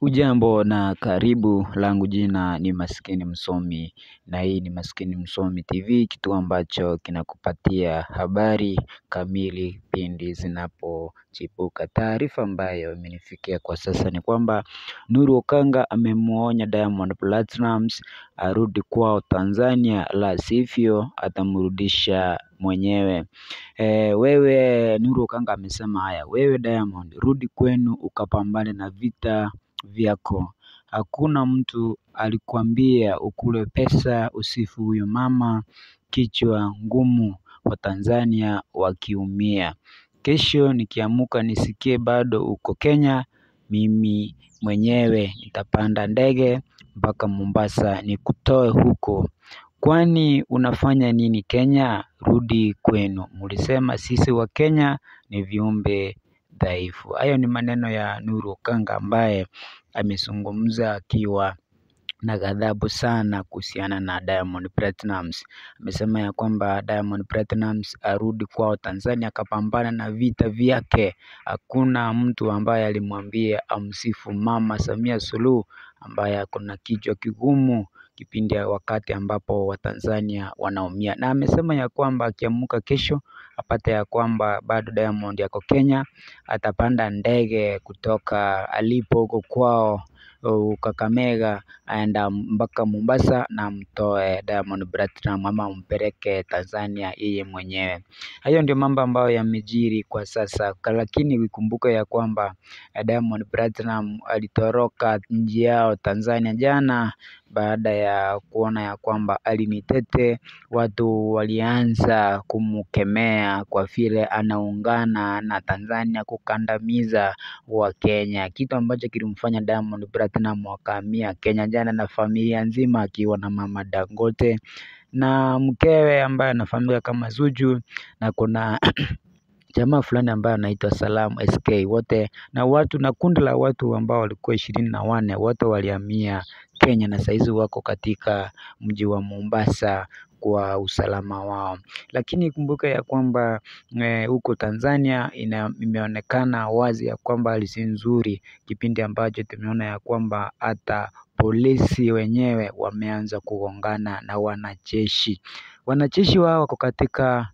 Ujambo na karibu, langu jina ni Maskini Msomi na hii ni Maskini Msomi TV, kitu ambacho kinakupatia habari kamili pindi zinapochipuka. Taarifa ambayo imenifikia kwa sasa ni kwamba Nuru Okanga amemuonya Diamond Platnumz arudi kwao Tanzania, la sivyo atamrudisha mwenyewe. Wewe Nuru Okanga amesema haya: wewe Diamond, rudi kwenu ukapambane na vita vyako. Hakuna mtu alikwambia ukule pesa usifu huyo mama, kichwa ngumu wa Tanzania wakiumia. Kesho nikiamuka nisikie bado uko Kenya, mimi mwenyewe nitapanda ndege mpaka Mombasa nikutoe huko. Kwani unafanya nini Kenya? Rudi kwenu. Mulisema sisi wa Kenya ni viumbe dhaifu. Hayo ni maneno ya Nuru Okanga ambaye amezungumza akiwa na ghadhabu sana kuhusiana na Diamond Platnumz. Amesema ya kwamba Diamond Platnumz arudi kwao Tanzania akapambana na vita vyake. Hakuna mtu ambaye alimwambia amsifu Mama Samia Suluhu ambaye akona kichwa kigumu kipindi ya wakati ambapo Watanzania wanaumia. Na amesema ya kwamba akiamuka kesho apate ya kwamba bado Diamond yako Kenya, atapanda ndege kutoka alipo huko kwao Kakamega aenda mpaka Mombasa na mtoe Diamond Platnumz ama mpeleke Tanzania yeye mwenyewe. Hayo ndio mambo ambayo yamejiri kwa sasa, lakini ukumbuke ya kwamba Diamond Platnumz alitoroka nchi yao Tanzania jana baada ya kuona ya kwamba alinitete. Watu walianza kumkemea kwa vile anaungana na Tanzania kukandamiza wa Kenya, kitu ambacho kilimfanya Diamond Platnumz akahamia Kenya jana na familia nzima akiwa na mama Dangote na mkewe ambaye anafahamika kama Zuju, na kuna jamaa fulani ambaye anaitwa Salam SK. Wote na watu na kundi la watu ambao walikuwa 24 wote walihamia Kenya na saizi wako katika mji wa Mombasa kwa usalama wao. Lakini kumbuka ya kwamba huko Tanzania imeonekana wazi ya kwamba hali si nzuri, kipindi ambacho tumeona ya kwamba hata polisi wenyewe wameanza kugongana na wanajeshi. Wanajeshi wao wako katika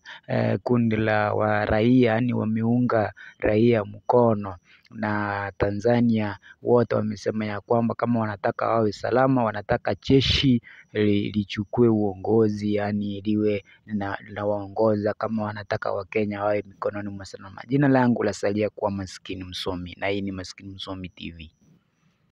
kundi la wa raia, yani wameunga raia mkono, na Tanzania wote wamesema ya kwamba kama wanataka wawe salama, wanataka jeshi lichukue uongozi, yani liwe na waongoza kama wanataka Wakenya wawe mikononi mwa salama. Jina langu lasalia kuwa Maskini Msomi na hii ni Maskini Msomi TV.